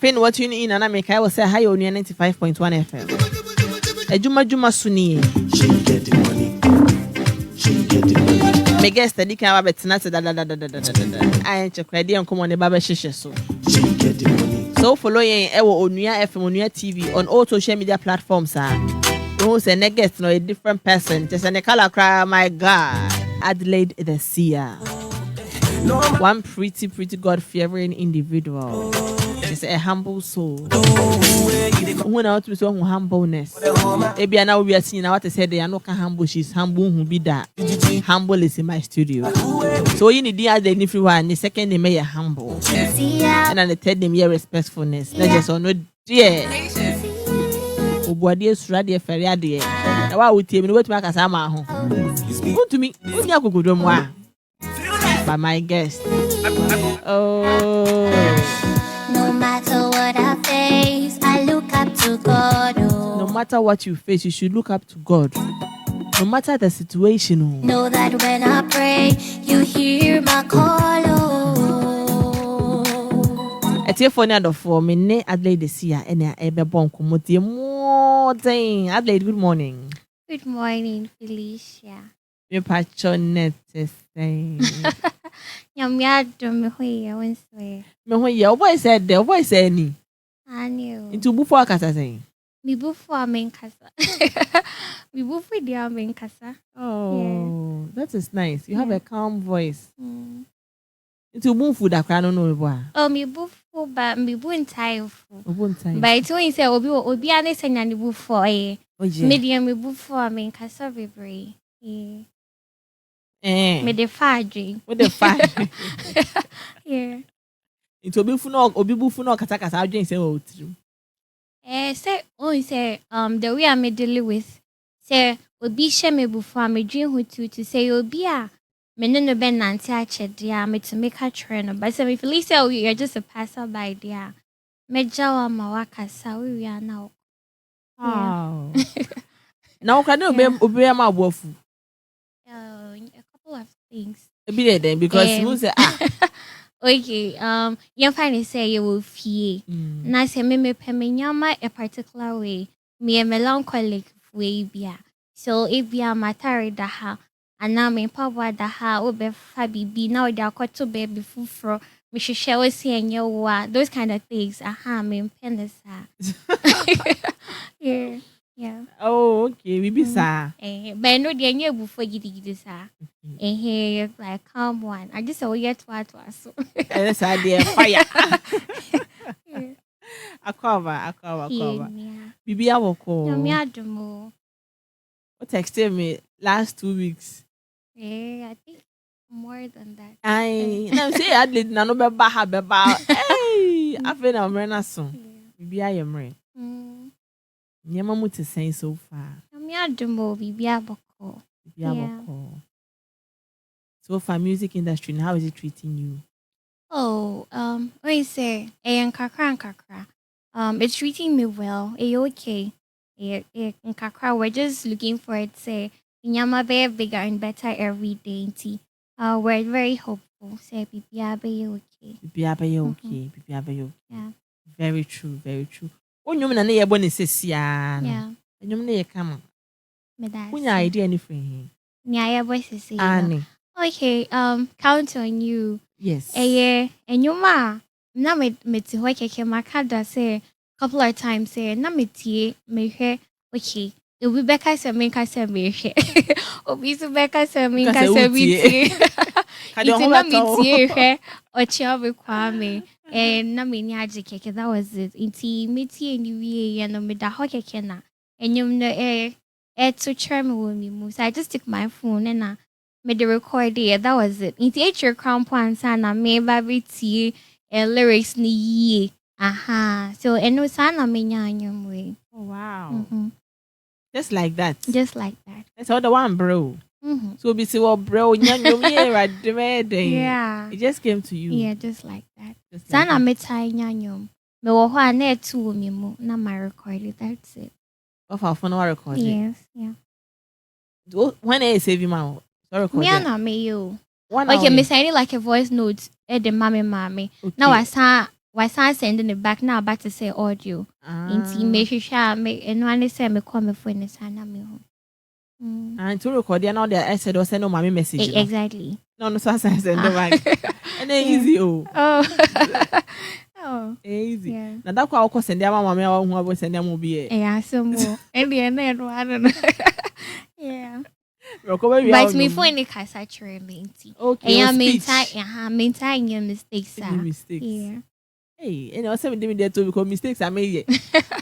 pin what you in and I make I will say hi on 95.1 FM. Adwuma suni. She get the money. She get the money. Me guess that can have betna da. I check ready and come on the baba shisha so. She get the money. So follow yen ewo Onua FM Onua TV on all social media platforms who say next no a different person. Just an color cry, my God. Adelaide the Seer. One pretty God-fearing individual. She's a humble soul. When I was so humbleness. Maybe I know we are seeing what I said. They are not humble. She's humble. Who be that? Humble is in my studio. So you need the other one. The second they may humble, and then the third they may respectfulness. That just no dear. Obuadi suradi feriadi. Na wa uti me wait make asama ho. To me, unya gogodom by my guest. Oh. No matter what I face, I look up to God. Oh. No matter what you face, you should look up to God. No matter the situation. Oh. Know that when I pray, you hear my call. Oh. A telephone out of 4 minutes, Adelaide the Seer, and I ever born commote more thing. Adelaide, good morning. Good morning, Felicia. Me patronette say. Nyamia do me hoye wenswe. Me ho ye, boy said the voice any. I knew. Into before kasa say. Me before men kasa. Me before dia men kasa. Oh, that is nice. You have a calm voice. Mm. Into boom food akra no no boy. Oh, me before but me bu entire fu. Obuntai. But it when say obi ane senya ni before eh. Medium me before men kasa bebre. Me the fadge. What the fadge? Yeah. Into obi bufu no kata adwen say o true. Say the way I me deal with say obi she me before me dream who to say obi a me no ben nante a chedia me to make a trend but say me Felicia you're just a passerby there. Me jawa ma wakasa we are now. Wow. Now can you obi ma abofu? A couple of things. Be there then because you say okay, you find say you will fear. Na say me nyama a particular way. Me a melancholic way bia. So if bia matari da ha, and now me power da ha obe fabi bi now they are got to baby fufro. Me should share with see and you those kind of things. Aha, me pen yeah. Yeah. Oh, okay. We be sa. But no, the new before you did sa. And here like calm one. I just saw yet what was. That's idea fire. A cover. Bibi awoko. Nyamia Adwuma. What texted me last 2 weeks? I think more than that. I say Adelaide na no beba ha beba. Hey, I feel na mrena so. Bibi ayemre. Nyama mu to say so far. Nyamia Adwuma bibi aboko. So far, music industry, how is it treating you? Oh, what you say? Kakra. It's treating me well. Okay. Kakra, we're just looking for it. Say, nyama be bigger and better every day. We're very hopeful. Say, bibi okay. Bibi okay. Yeah. Very true. Onyum na ye boni sesia. Yeah. Onyum na ye come. Who idea anything? Nya voice is Annie. Okay, count on you. Yes. Enyuma. Na me ti ho keke makada say couple of times say na me tie me hwe okay. Obi beka say me ka say me hwe. Obi so beka say me ka say me tie. It's na me tie hwe ochi obi kwa me. Na me ni aje keke that was it. Inti me tie ni wie no me da ho keke na. Enyum no to try me with me. So I just took my phone and made the record there. That was it. It's your crown points and I made baby tea and lyrics ni ye. Aha. So and no sana me nyanyum way. Oh wow. Mm-hmm. Just like that. That's all the one, bro. Mm-hmm. So be say well, bro, nyanyum ye right there. Yeah. It just came to you. Yeah, just like that. Sana me tai nyanyum. Me wo ho na etu me mu na my recorded. That's it. Of our phone record. Yes, yeah. When I save him out. Me and me you. Okay, me sending like a voice note at the mommy. Okay. Now I saw was I sending it back now back to say audio. Inti me shisha me and one say me call me phone is na me home. And to record now I said or send no mommy message. Exactly. No, so I send no man. And then easy Oh. Oh. Easy. Yeah. Now that kwa send their mama me who will send them be. Yeah, some more. And the end I don't know. Yeah. But me phone ni kasa chere me nti. Okay. Yeah, maintain your mistakes. Mistakes. Yeah. Hey, and I said there too because mistakes are made.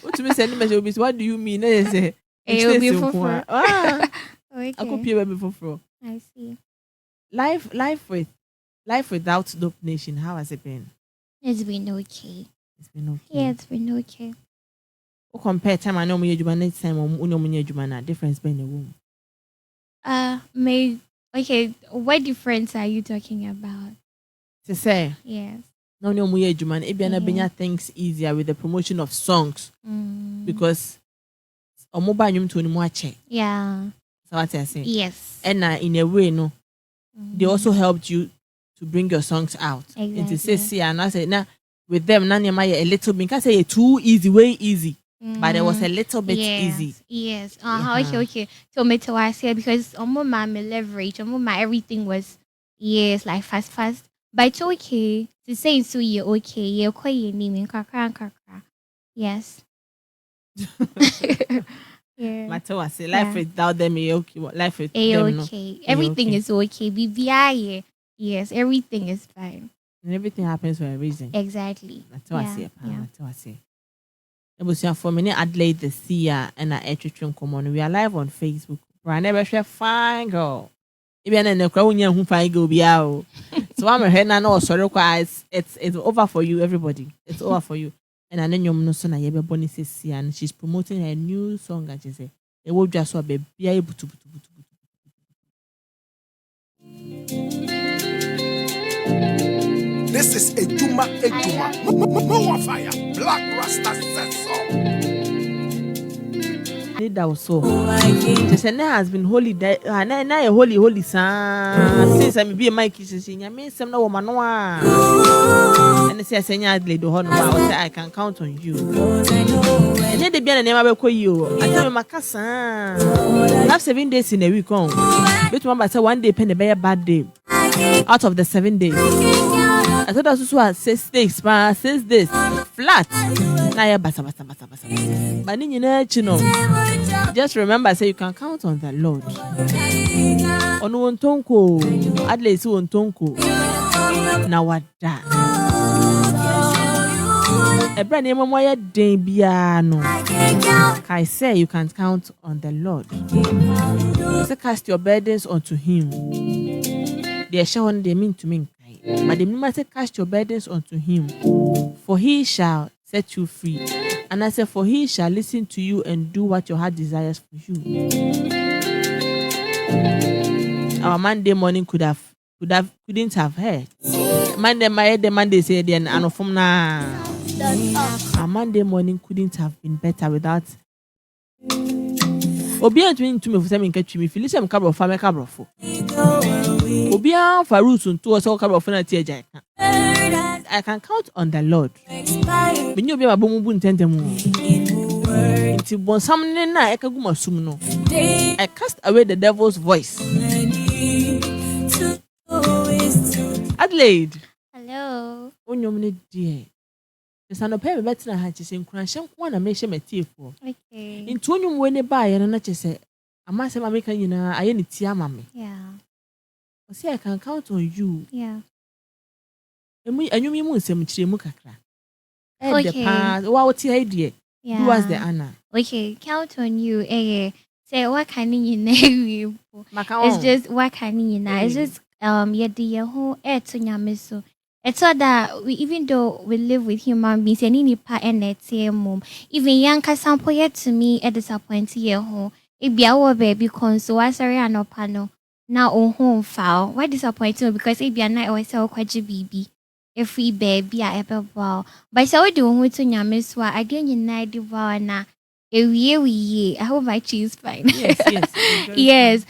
What to me send message? What do you mean? I say. It be for Okay. I could pay before. I see. Life without Dope Nation. How has it been? It's been okay. It's been okay. Yeah, it's been okay. What compare time I know me you next time or difference between the womb. Okay. What difference are you talking about? To say. Yes. No muye juman. Ibiana benya things easier with the promotion of songs because. Or mobile to check. Yeah. So what I say. Yes. And in a way, no, they also helped you to bring your songs out. Exactly. And to say, and I say, now with them, a little bit. I say too easy, way easy, but it was a little bit easy. Yes. Okay. So me too, I say because my leverage, my everything was like fast. But it's okay to say so. You okay? You okay? You need kakra. Yes. Yeah. Matter what say, life without them is okay. Life with them, okay. No. Everything is okay. BBI, yes, everything is fine. And everything happens for a reason. Exactly. Matter what say, matter what say. It was for many Adelaide the Seer and our Etritrim common. We are live on Facebook. But never share fine girl. Even in the crowd, who fine girl be out. So I'm a head and no sorry, it's over for you, everybody. It's over for you. And then your no son Yebe Bonnie says, and she's promoting her new song. And she say, "It will just so be able to." This is Adwuma Adwuma. More fire. Black Rasta says so. That was so. The Senate has been holy. Now a holy son. Since I'm be a Mikey, saying, "I mean, some no woman." And they say, Adelaide the Seer, I can count on you. And yet, they be a name of you. I tell you, my cousin. Have 7 days in a week. But remember, say 1 day, penny by a bad day. Out of the 7 days. I thought that was 6 days, 6 days. Flat. Now, basa. But you know, just remember, say you can count on the Lord. On one tonko, Adelaide one tonko. Now what that? A brand name moya debiano. I say you can count on the Lord. So cast your burdens onto Him. They shall one they mean to me. But the moment say cast your burdens unto Him, for He shall set you free. And I said, for He shall listen to you and do what your heart desires for you. Our Monday morning couldn't have heard. Monday said then and from now. Our Monday morning couldn't have been better without. Obia to me for saying catch me. Felicia am cabro for me cabro for. Obia for roots to us all cabro for na teja. I can count on the Lord. When you be a boom tentemu. Until bon something na ekaguma sumno. I cast away the devil's voice. Adelaide. Hello. Onyomne dear. There's an opera better than hatches in Cranshan one and make him a tear for. Okay. In Tonyum when they buy and not say, I must have make you know, I ain't tia mammy. Yeah. See, I can count on you. Yeah. And you mean some chimukakra. Okay. Wow, idea. Yeah. Who was the Anna? Okay, count on you. Say what can you know? It's just what can you know? It's just yeah, the whole to nyamiso. It's so that even though we live with human beings, and any part and mom, even young sample yet to me a disappointed year home. It be our baby console. I sorry I no panel. Now on home foul. Why disappointed? Because it be a night or sell quite baby. If we baby I ever wow. But so we do to nyamiswa again unite the wow na I hope my cheese fine. Yes, yes. It's very Yes.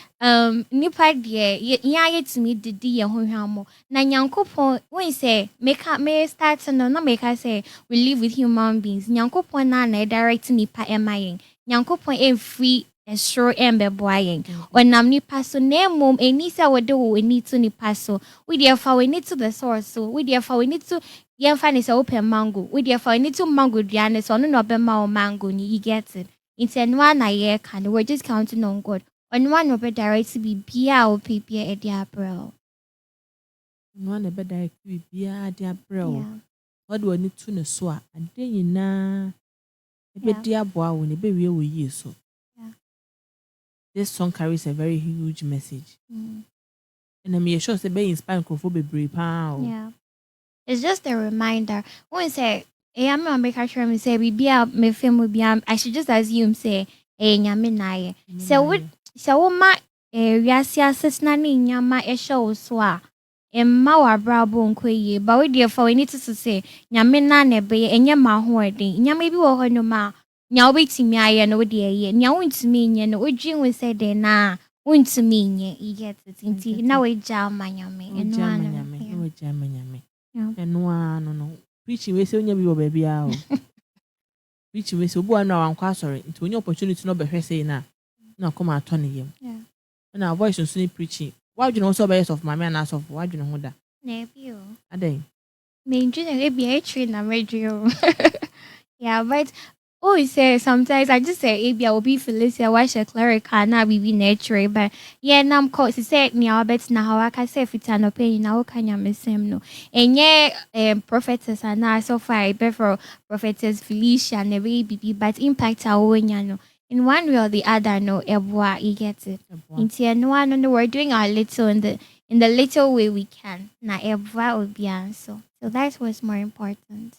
Nipa deɛ yɛayɛ tumi didi yɛn ho hwammo. Na Nyankopɔn when say me start no na make I say we live with human beings. Nyankopɔn na direct nipa ɛma yɛn. Nyankopɔn ɛmfiri ɛsoro ɛmbɛboa yɛn. Ɔnam nipa so na mmom ɛni sɛ wɔde wo ani to nipa so. We therefore we need to the source so. We therefore we need to yɛmfa ne sɛ wopɛ mango. We therefore we need to mango duane so ɔno na ɔbɛma wo mango ni. You get it? It's a no na yɛka no. We're just counting on God. Onua na ɔbɛ direct biribiara a wopɛ biara ɛde abrɛ wo. Onua na ebe direct biribiara de abrɛ wo. Ɔde w'ani to ne so a ade nyinaa ebedi aboa wo na ebewie wo yie so. This song carries a very huge message. And I'm sure say be inspire nkrofo bebree pa o. Yeah. It's just a reminder. When say I'm not make sure me say biribiara me film biribiara I should just assume say nyame na ye. So wo ma wiase asesna ne nyama ehye wo so a emma wa brabo nkoye but we therefore we need to say nyame na na be enye ma ho eden nyama bi wo ho no ma nya wo betimi aye no we de ye nya wo ntimi nye no odwin we say de na wo ntimi nye you get it nti na we ja ma nyame eno we ja ma nyame eno no preaching we say onya bi wo ba bia o preaching we say obu anu awankwa sorry nti onya opportunity no be hwe say na come atọ ne yam. And our voice is preaching. Why do you know so best of my man as of why do you know that? Nephew. Ade. Me enjoy be a train na radio. Yeah, but he say sometimes I just say maybe I will be Felicia why she clerical na be nature but yeah nam cause he said ni abet na how I can say if it's an opinion na can you miss him no. And yeah prophetess and na so far before prophetess Felicia na baby but impact our no. In one way or the other, no, you get it. No, we're doing our little in the little way we can. Na will be so. So that's what's more important.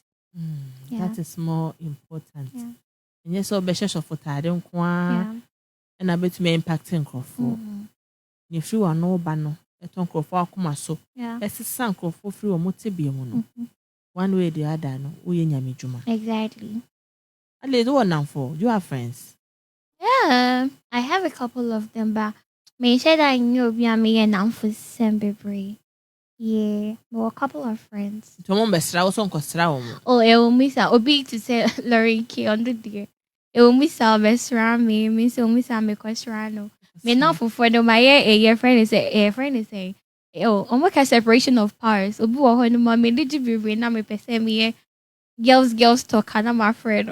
That is more important. And yes, so be sure for tade nkwa. And I bet me impacting nkrofo. Ni free wa no ba no. Eto nkrofo akoma so. Esisa nkrofo free wa motibie mu no. One way or the other, no, we nyame dwuma. Exactly. Adelaide, what now for? You have friends? Yeah, I have a couple of them, but me say that I know be me and I'm for Sembebri. Yeah, but a couple of friends. Tomon bestra also nkostra wo. Oh, it will miss out. Obi to say Lauren K on the day. It will miss out bestra me so miss out me kwestra no. Me not for no my a friend is saying. Oh, almost a separation of powers. Obi wo ho no ma me did you be na me pese me girls talk and I'm my friend.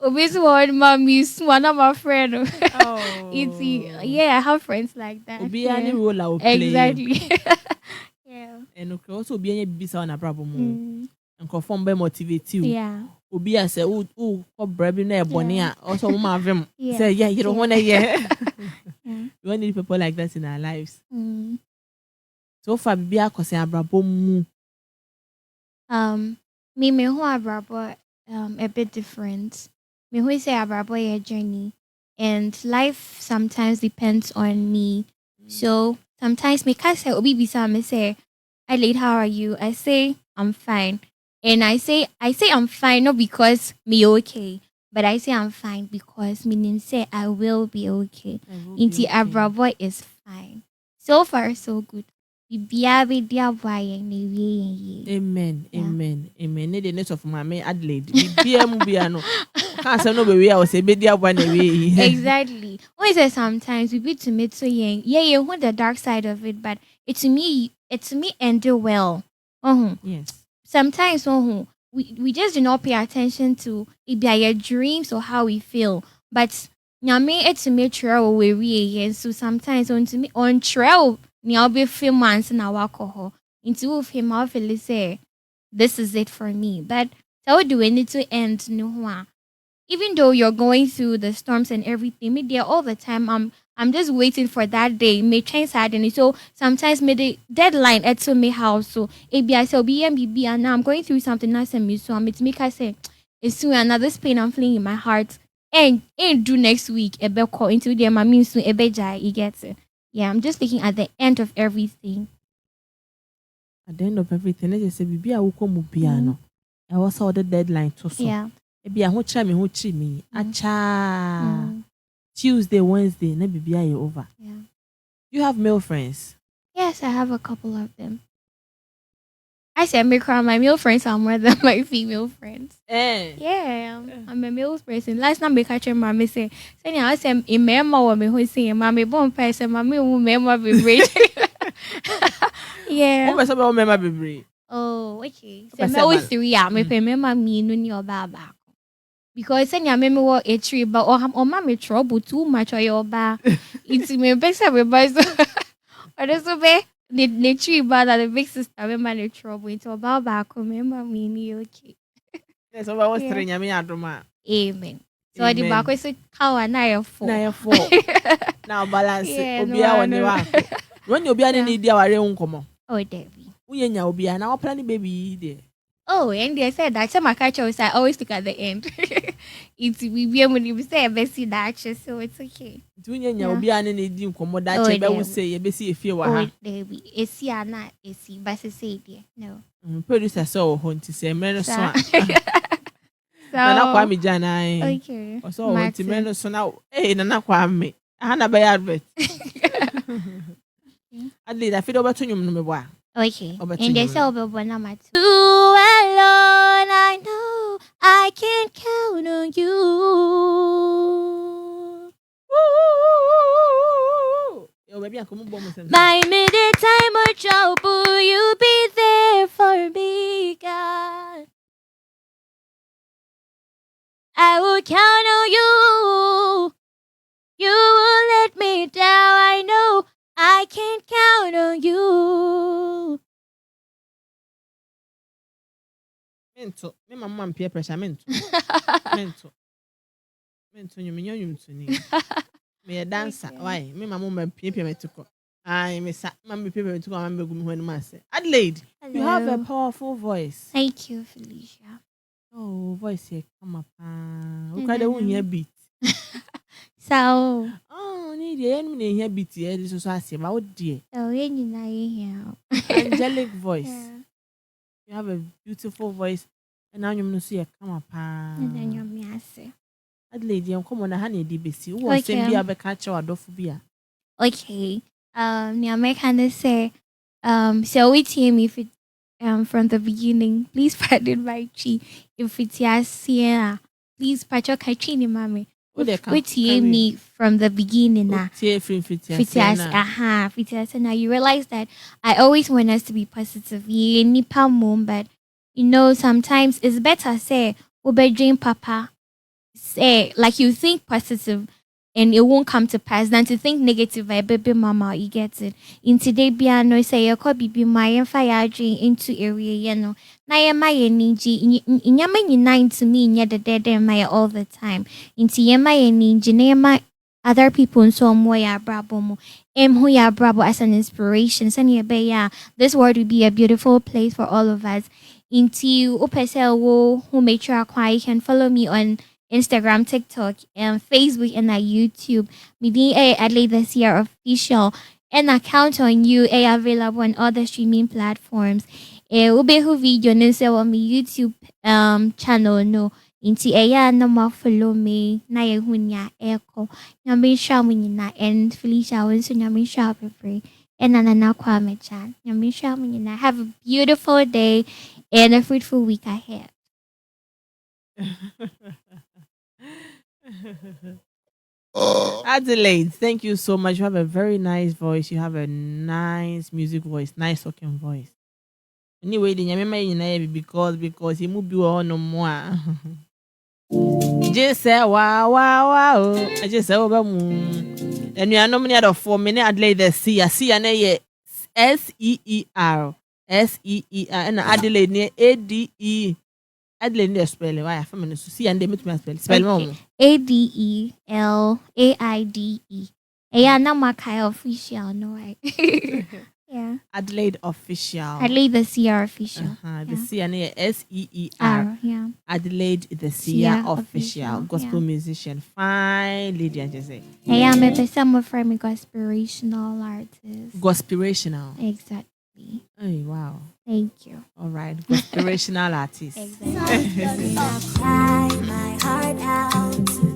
Obviously one mommy one of my friend. Oh. I have friends like that. Obi any role I will play. Exactly. Yeah. And also be any bisa na brabo mo. And conform be motivate you. Yeah. Obi a say ko brabi na ebony a also mo ma vem. Say you don't want to hear. We need people like that in our lives. So far be akose abrabo mu. Me who abrabo a bit different. Me who say abrabo a journey, and life sometimes depends on me. So sometimes me can say obi bisa me say, Adelaide, how are you? I say I'm fine, and I say I'm fine not because me okay, but I say I'm fine because meaning say I will be okay. Inti abrabo is fine. So far so good. Amen. Amen. Ne the net of my Adelaide. Biano. Can't say no baby. I was a bit exactly. When say sometimes we be to meet so young. Yeah, you want the dark side of it, but it's me endure well. Yes. Sometimes we just do not pay attention to it be our dreams or how we feel. But nyame it's me trail we so sometimes on trail I'll be few months in our alcohol. Into him, I'll feel say, this is it for me. But how do we need to end? No, even though you're going through the storms and everything, me there all the time. I'm just waiting for that day. May change suddenly. So sometimes me the deadline at so me house. So ABI so BMBB and now I'm going through something nice and me. So I'm to make I say, it's soon another pain I'm feeling in my heart. And do next week a bell call into the mammy soon a beja you get it. Yeah, I'm just thinking at the end of everything. At the end of everything, I just say, "Bibi, I will come piano." I was saw the deadline too. Yeah. Ebi a ho chira me. Acha. Tuesday, Wednesday, na bibia you over. Yeah. You have male friends? Yes, I have a couple of them. I said, my male friends are more than my female friends. Yeah, I'm a male person. Last time I catch my mommy say, I said, in memo, me who say, mommy, born person, mommy, who memo be rich. Yeah. Who person memo be rich? Oh, okay. So, me always 3 years, me pay me me no your baba. Because send your memo what a tree, but or mommy trouble too much or your ba. It's me best everybody. Or this will be. The tree bad that the big sister remember the trouble into about back remember me ni okay. Yes, over was three nyame adoma. Amen. So the back is how na ya 4. Na ya 4. Now balance obia woni wa. When you obia ni dia ware unkomo. Oh Debbie. Uye nya obia na plan baby there. Oh, and they said that some catch us I always look at the end. It's we be when you say best that so it's okay. Uye nya obia ni di unkomo that che be wo say ye be see efie wa ha. Oh Debbie. Esi ana esi but say there. No. Producer so ho nti say me no so. So na kwa me jana okay. So ho nti me no so na na kwa me. Aha na be advert. Adelaide I feel over to nyum no me boa. Okay. And they say over number 2. You alone, I know I can count on you. Yo, baby, by midday time or trouble, you be there for me, God. I will count on you. You will let me down. I know I can count on you. Mento, me mama peer pressure mento. Mento, you mean to me. Me a dancer. Why? Me mama peer to go. I miss mammy people to go and make when master. Adelaide, you have a powerful voice. Thank you, Felicia. Oh, voice here, come up. We quite a one here beat. So, need the enemy here beat here. This is what I say about dear. Oh, here. Angelic voice. Yeah. You have a beautiful voice, and now you see a come up. And then you're me, Adelaide, you come on a honey DBC. Who was saying be a catcher or dofobia? Okay. Yeah, make kind say, so we team if it from the beginning. Please pardon my chi. If it's Sierra, please patch your kachini, mommy. We team me from the beginning now. Fitias. And now you realize that I always want us to be positive. But you know, sometimes it's better say, dream papa. Say like you think positive and it won't come to pass than to think negative. My baby mama, you get it. In today, no say you could be my fire dream into area, you know. Na ya my niji in yama nine to me in the dead my all the time. Into yama niji na other people in some way are brabo mo. Who ya brabo as an inspiration. Sani ya this world will be a beautiful place for all of us. Into upesel who make sure you can follow me on Instagram, TikTok, and Facebook, and YouTube. Me Adelaide the Seer official, and I count on you. Available on all the streaming platforms. Ube who video no say on my YouTube channel no. Inti no more follow me. Na hunya echo. Nyame sha munyina and Felicia Osei nyame sha pray. And Nana Kwame chan. Nyame sha munyina. Have a beautiful day and a fruitful week ahead. Adelaide, thank you so much. You have a very nice voice. You have a nice music voice, nice talking voice. Anyway, the nyame because he moved you on no more. Just say wow. I just say over moon. And you are nominated of 4 minutes. Adelaide the Seer. Seer ne SEER. And Adelaide ne ADE. Adelaide the spell. Why? I'm going to see and they meet me spell. Spell more. ADELAIDE. Yeah, now my official. No way. Yeah. Adelaide official. Adelaide the Seer official. The Seer ne SEER. Yeah. Adelaide the Seer official. Gospel musician. Fine lady, I just say. Yeah, I'm a some from a gospirational artist. Gospirational. Exactly. Oh wow. Thank you. All right. right. Inspirational artist. Exactly. Cry my heart out.